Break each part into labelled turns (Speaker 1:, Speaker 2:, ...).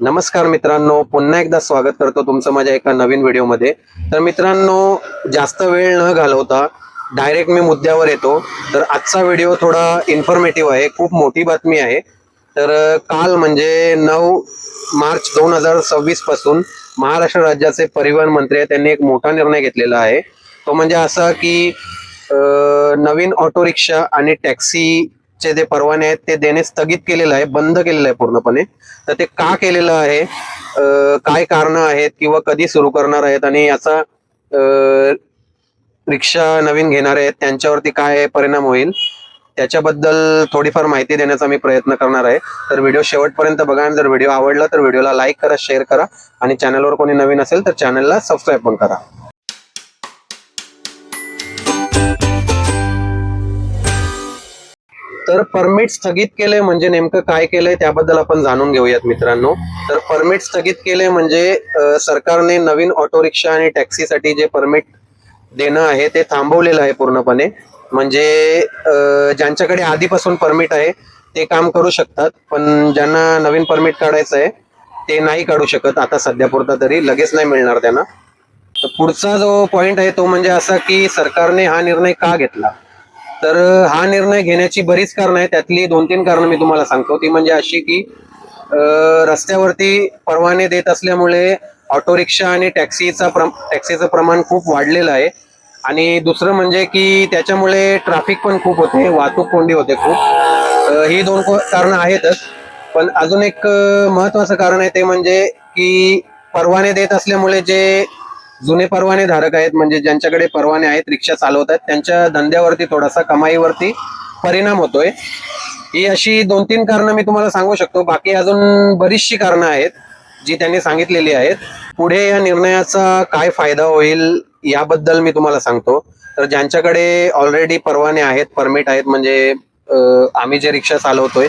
Speaker 1: नमस्कार मित्रांनो, पुन्हा एकदा स्वागत करतो तुमचं माझ्या एका नवीन व्हिडिओमध्ये. तर मित्रांनो, जास्त वेळ न घालवता डायरेक्ट मी मुद्द्यावर येतो. तर आजचा व्हिडिओ थोडा इन्फॉर्मेटिव्ह आहे, खूप मोठी बातमी आहे. तर काल म्हणजे 9 मार्च 2026 पासून महाराष्ट्र राज्याचे परिवहन मंत्री आहेत, त्यांनी एक मोठा निर्णय घेतलेला आहे. तो म्हणजे असा की नवीन ऑटो रिक्षा आणि टॅक्सीचे जे परवाने आहेत ते देणे स्थगित केलेलं आहे, बंद केलेलं आहे पूर्णपणे. तर ते का केलेलं आहे, काय कारण आहेत किंवा कधी सुरू करणार आहेत आणि याचा रिक्षा नवीन घेणारे आहेत त्यांच्यावरती काय परिणाम होईल त्याच्याबद्दल थोडीफार माहिती देण्याचा मी प्रयत्न करणार आहे. तर व्हिडिओ शेवटपर्यंत बघा आणि जर व्हिडिओ आवडला तर व्हिडिओला लाईक करा, शेअर करा आणि चॅनलवर कोणी नवीन असेल तर चॅनलला सबस्क्राईब पण करा. तर परमिट स्थगित केले म्हणजे नेमकं काय केलंय त्याबद्दल आपण जाणून घेऊयात मित्रांनो. तर परमिट स्थगित केले म्हणजे सरकारने नवीन ऑटो रिक्षा आणि टॅक्सीसाठी जे परमिट देणं आहे ते थांबवलेलं आहे पूर्णपणे. म्हणजे ज्यांच्याकडे आधीपासून परमिट आहे ते काम करू शकतात, पण ज्यांना नवीन परमिट काढायचं आहे ते नाही काढू शकत आता सध्यापुरता तरी, लगेच नाही मिळणार त्यांना. तर पुढचा जो पॉइंट आहे तो म्हणजे असा की सरकारने हा निर्णय का घेतला. तर हा निर्णय घेण्याची बरीच कारणं आहेत, त्यातली 2-3 कारणं मी तुम्हाला सांगतो. ती म्हणजे अशी की रस्त्यावरती परवाने देत असल्यामुळे ऑटो रिक्षा आणि टॅक्सीचं प्रमाण खूप वाढलेलं आहे. आणि दुसरं म्हणजे की त्याच्यामुळे ट्रॅफिक पण खूप होते, वाहतूक कोंडी होते खूप. ही 2 कारणं आहेतच. पण अजून एक महत्वाचं कारण आहे ते म्हणजे की परवाने देत असल्यामुळे जे जुने परवाने धारक आहेत म्हणजे ज्यांच्याकडे परवाने आहेत, रिक्षा चालवतात, त्यांच्या धंद्यावरती थोडासा कमाईवरती परिणाम होतोय. ही अशी 2-3 कारणं मी तुम्हाला सांगू शकतो. बाकी अजून बरीचशी कारणं आहेत जी त्यांनी सांगितलेली आहेत. पुढे या निर्णयाचा काय फायदा होईल याबद्दल मी तुम्हाला सांगतो. तर ज्यांच्याकडे ऑलरेडी परवाने आहेत, परमिट आहेत, म्हणजे आम्ही जे रिक्षा चालवतोय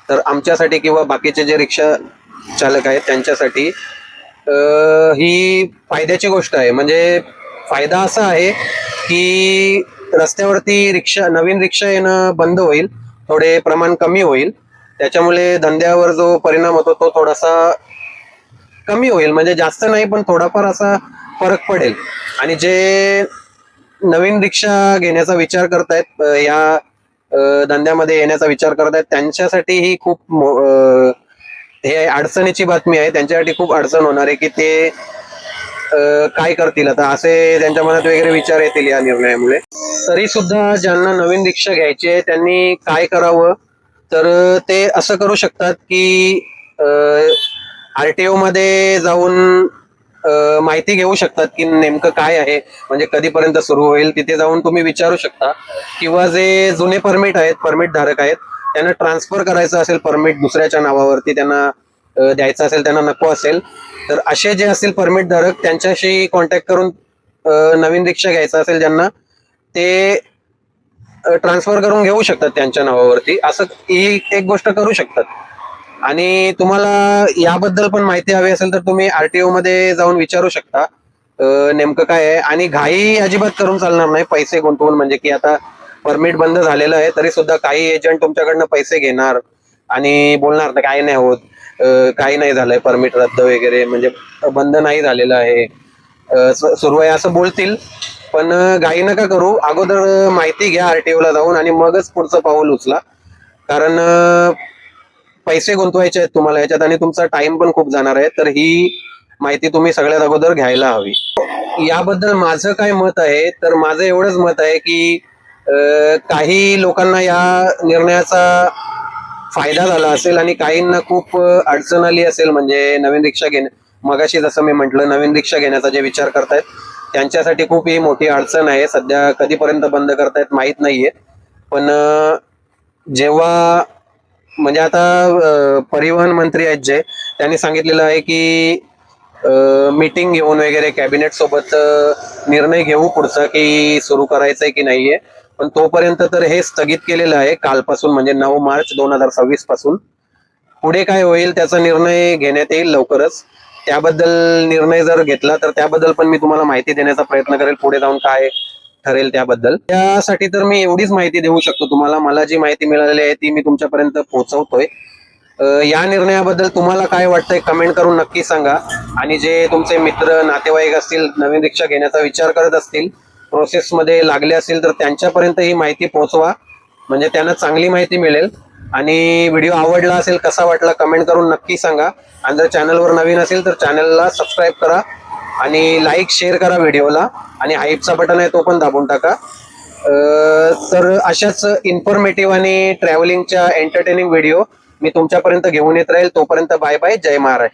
Speaker 1: तर आमच्यासाठी किंवा बाकीचे जे रिक्षा चालक आहेत त्यांच्यासाठी ही फायद्याची गोष्ट आहे. म्हणजे फायदा असा आहे की रस्त्यावरती नवीन रिक्षा येणं बंद होईल, थोडे प्रमाण कमी होईल. त्याच्यामुळे धंद्यावर जो परिणाम होतो तो थोडासा कमी होईल, म्हणजे जास्त नाही पण थोडाफार असा फरक पडेल. आणि जे नवीन रिक्षा घेण्याचा विचार करतायत, या धंद्यामध्ये येण्याचा विचार करतायत, त्यांच्यासाठी ही खूप हे अडचणीची बातमी आहे. त्यांच्यासाठी खूप अडचण होणार आहे की ते काय करतील आता, असे त्यांच्या मनात वगैरे विचार येतील या निर्णयामुळे. तरी सुद्धा ज्यांना नवीन रिक्षा घ्यायची आहे त्यांनी काय करावं, तर ते असं करू शकतात की आरटीओ मध्ये जाऊन माहिती घेऊ शकतात की नेमकं काय आहे, म्हणजे कधीपर्यंत सुरू होईल. तिथे जाऊन तुम्ही विचारू शकता. किंवा जे जुने परमिट आहेत, परमिट धारक आहेत, त्यांना ट्रान्सफर करायचं असेल परमिट दुसऱ्याच्या नावावरती, त्यांना द्यायचं असेल, त्यांना नको असेल, तर असे जे असतील परमिट धारक त्यांच्याशी कॉन्टॅक्ट करून नवीन रिक्षा घ्यायचं असेल ज्यांना, ते ट्रान्सफर करून घेऊ शकतात त्यांच्या नावावरती. असं ही एक गोष्ट करू शकतात. आणि तुम्हाला याबद्दल पण माहिती हवी असेल तर तुम्ही आरटीओ मध्ये जाऊन विचारू शकता नेमकं काय आहे. आणि घाई अजिबात करून चालणार नाही पैसे गुंतवून, म्हणजे की आता परमिट बंद झालेलं आहे तरी सुद्धा काही एजंट तुमच्याकडनं पैसे घेणार आणि बोलणार तर काही नाही होत, काही नाही झालंय, परमिट रद्द वगैरे, म्हणजे बंद नाही झालेलं आहे, सुरू आहे, असं बोलतील. पण घाई नका करू, अगोदर माहिती घ्या आरटीओ ला जाऊन आणि मगच पुढचं पाऊल उचला. कारण पैसे गुंतवायचे आहेत तुम्हाला याच्यात आणि तुमचा टाइम पण खूप जाणार आहे. तर ही माहिती तुम्ही सगळ्यात अगोदर घ्यायला हवी. याबद्दल माझं काय मत आहे, तर माझं एवढंच मत आहे की काही लोकांना या निर्णयाचा फायदा झाला असेल आणि काहींना खूप अडचण आली असेल. म्हणजे नवीन रिक्षा मगाशी जसं मी म्हटलं, नवीन रिक्षा घेण्याचा जे विचार करतायत त्यांच्यासाठी खूप ही मोठी अडचण आहे. सध्या कधीपर्यंत बंद करतायत माहित नाहीये. पण जेव्हा म्हणजे आता परिवहन मंत्री आहेत जे, त्यांनी सांगितलेलं आहे की मीटिंग घेऊन वगैरे कॅबिनेट सोबत निर्णय घेऊ पुढचा की सुरू करायचंय की नाहीये. पण तोपर्यंत तर हे स्थगित केलेलं आहे कालपासून, म्हणजे 9 मार्च 2026 पासून. पुढे काय होईल त्याचा निर्णय घेण्यात येईल लवकरच. त्याबद्दल निर्णय जर घेतला तर त्याबद्दल पण मी तुम्हाला माहिती देण्याचा प्रयत्न करेल, पुढे जाऊन काय ठरेल त्याबद्दल. त्यासाठी तर मी एवढीच माहिती देऊ शकतो तुम्हाला. मला जी माहिती मिळालेली आहे ती मी तुमच्यापर्यंत पोहोचवतोय. या निर्णयाबद्दल तुम्हाला काय वाटतंय कमेंट करून नक्की सांगा. आणि जे तुमचे मित्र नातेवाईक असतील, नवीन रिक्षा घेण्याचा विचार करत असतील, प्रोसेसमध्ये लागले असतील, तर त्यांच्यापर्यंत ही माहिती पोहोचवा, म्हणजे त्यांना चांगली माहिती मिळेल. आणि व्हिडिओ आवडला असेल, कसा वाटला कमेंट करून नक्की सांगा. आणि जर चॅनलवर नवीन असेल तर चॅनलला सबस्क्राईब करा आणि लाईक शेअर करा व्हिडिओला. आणि हाईपचा बटन आहे तो पण दाबून टाका. तर अशाच इन्फॉर्मेटिव्ह आणि ट्रॅव्हलिंगच्या एंटरटेनिंग व्हिडिओ मी तुमच्यापर्यंत घेऊन येत राहील. तोपर्यंत बाय बाय, जय महाराज.